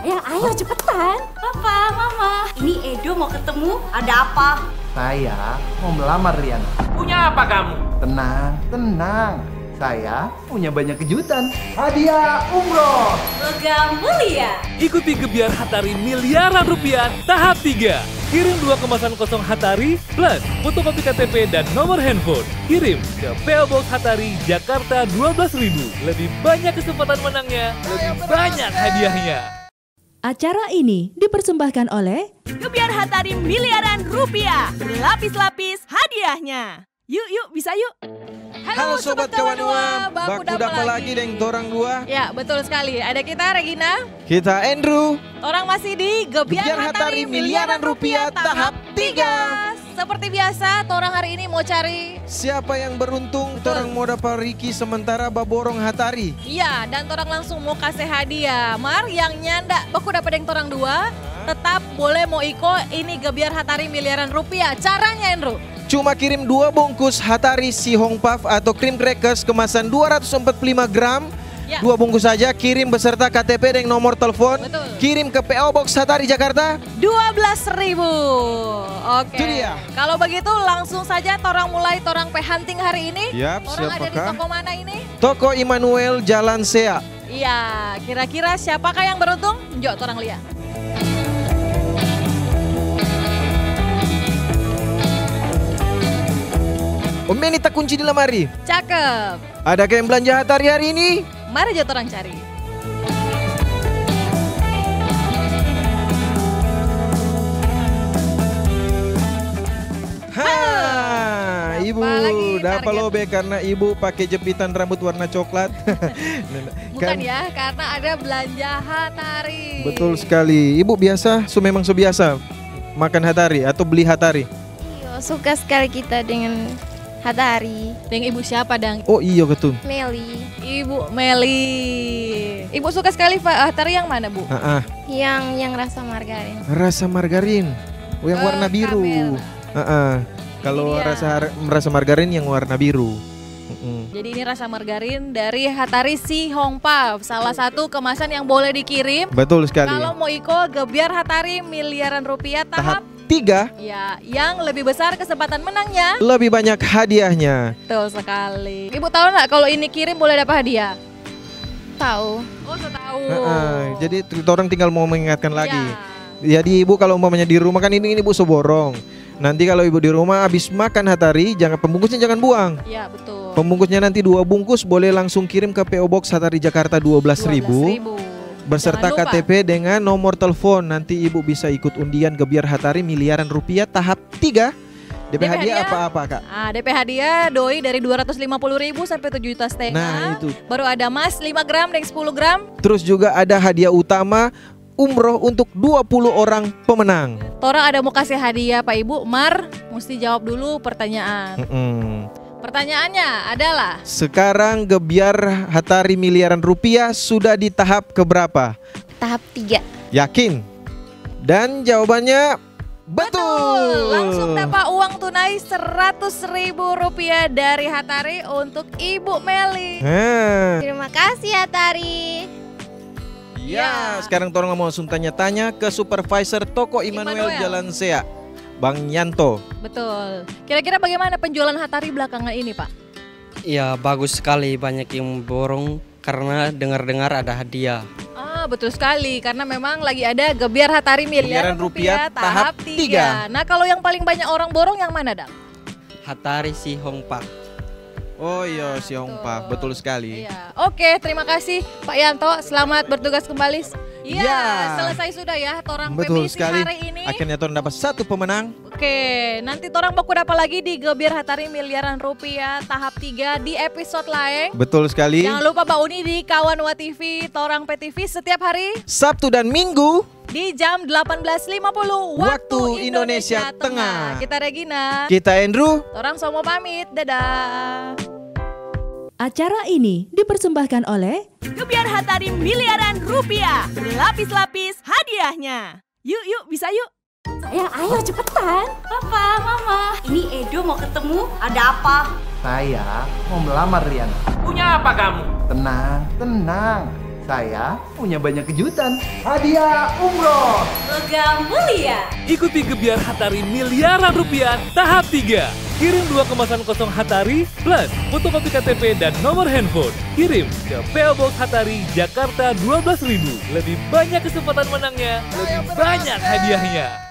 Sayang, ayo cepetan. Papa, Mama, ini Edo mau ketemu. Ada apa? Saya mau melamar Riana. Punya apa kamu? Tenang, tenang. Saya punya banyak kejutan. Hadiah umroh. Logam mulia. Ikuti Gebiar Hatari miliaran rupiah tahap 3. Kirim 2 kemasan kosong Hatari plus fotokopi KTP dan nomor handphone. Kirim ke PO Box Hatari, Jakarta 12.000. Lebih banyak kesempatan menangnya, lebih banyak hadiahnya. Acara ini dipersembahkan oleh Gebiar Hatari miliaran rupiah. Berlapis-lapis hadiahnya. Yuk, bisa yuk. Halo Sobat Kawanua, baku dapat lagi dengan torang dua. Ya, betul sekali. Ada kita Regina. Kita Andrew. Orang masih di Gebiar Hatari miliaran rupiah tahap 3. Seperti biasa, torang hari ini mau cari siapa yang beruntung. Torang mau dapat Ricky sementara baborong Hatari. iya, dan torang langsung mau kasih hadiah. Mar yang nyanda baku dapat dengan torang dua, tetap boleh mau ikut ini Gebiar Hatari miliaran rupiah. Caranya Andrew, Cuma kirim 2 bungkus Hatari Si Hong Puff atau cream crackers kemasan 245 gram. Ya. 2 bungkus saja, kirim beserta KTP dan nomor telepon. Betul. Kirim ke PO Box Hatari Jakarta. 12.000. Oke. Itu dia. Kalau begitu langsung saja torang mulai torang hunting hari ini. Yap, Torang ada di siapakah? toko mana ini? Toko Immanuel Jalan Sea. Iya, kira-kira siapakah yang beruntung? Yuk torang lihat. Om Benny tak kunci di lemari. Cakep. Ada yang belanja Hatari hari ini? Mari aja torang cari. Ha, ibu lagi dapat target? lobe karena ibu pakai jepitan rambut warna coklat. Bukan ya, karena ada belanja Hatari. Betul sekali. Ibu biasa, memang biasa makan Hatari atau beli Hatari? Iya, suka sekali kita dengan Hatari. Dengan ibu siapa dang? Oh iya betul. Meli, Ibu Meli. Ibu suka sekali Hatari yang mana bu? yang rasa margarin. Rasa margarin. Oh, yang warna biru. Kamera. Kalau Ini dia. rasa margarin yang warna biru. Jadi ini rasa margarin dari Hatari Si Hong Puff. Salah satu kemasan yang boleh dikirim. Betul sekali. Kalau mau ikut Gebiar Hatari miliaran rupiah tahap 3 ya, yang lebih besar kesempatan menangnya. lebih banyak hadiahnya. Betul sekali. Ibu tahu nggak kalau ini kirim boleh dapat hadiah? Tahu. Oh, saya tahu. Jadi orang tinggal mau mengingatkan lagi. Ya. Jadi ibu kalau umpamanya di rumah kan ini ibu seborong. Nanti kalau ibu di rumah habis makan Hatari, pembungkusnya jangan buang. Ya, betul. Pembungkusnya nanti 2 bungkus boleh langsung kirim ke PO Box Hatari Jakarta 12.000 beserta Jangan lupa. KTP dengan nomor telepon. Nanti ibu bisa ikut undian Gebiar Hatari miliaran rupiah tahap 3. DP hadiah apa-apa kak? DP hadiah doi dari 250.000 sampai 7,5 juta. Nah, itu. Baru ada emas 5 gram dan 10 gram. Terus juga ada hadiah utama umroh untuk 20 orang pemenang. Torang ada mau kasih hadiah Pak Ibu. Mar, mesti jawab dulu pertanyaan. Pertanyaannya adalah, Sekarang Gebiar Hatari miliaran rupiah sudah di tahap keberapa? Tahap 3. Yakin? Dan jawabannya betul. Langsung dapat uang tunai 100.000 rupiah dari Hatari untuk Ibu Meli. Terima kasih Hatari. Ya, sekarang tolong mau langsung tanya-tanya ke supervisor toko Immanuel Jalan Sea, Bang Yanto. Betul. Kira-kira bagaimana penjualan Hatari belakangan ini Pak? Ya bagus sekali, banyak yang borong karena dengar-dengar ada hadiah. Betul sekali, karena memang lagi ada Gebiar Hatari miliaran rupiah tahap 3. Nah, kalau yang paling banyak orang borong yang mana, Dang? Hatari Si Hong Puff. Oh iya, Si Hong Puff, betul sekali. Iya. Oke, terima kasih Pak Yanto. Selamat bertugas kembali. Iya, Ya. selesai sudah ya torang Betul PMisi sekali. hari ini. Akhirnya torang dapat 1 pemenang. Oke, nanti torang baku dapat lagi di Gebiar Hatari miliaran rupiah tahap 3 di episode lain. Betul sekali. Jangan lupa Mbak Uni di Kawanua TV, Torang PTV setiap hari Sabtu dan Minggu di jam 18.50 waktu Indonesia Tengah. Kita Regina. Kita Andrew. Torang semua pamit. Dadah. Acara ini dipersembahkan oleh Gebiar Hatari miliaran rupiah. Berlapis-lapis hadiahnya. Yuk, bisa yuk. Sayang, ayo cepetan. Papa, Mama, ini Edo mau ketemu. Ada apa? Saya mau melamar Riana. Punya apa kamu? Tenang, tenang. Saya punya banyak kejutan. Hadiah umroh. Logam mulia. Ikuti gebiar Hatari miliaran rupiah tahap 3. Kirim 2 kemasan kosong Hatari plus fotokopi KTP dan nomor handphone. Kirim ke PO Box Hatari, Jakarta 12.000. Lebih banyak kesempatan menangnya, lebih banyak hadiahnya.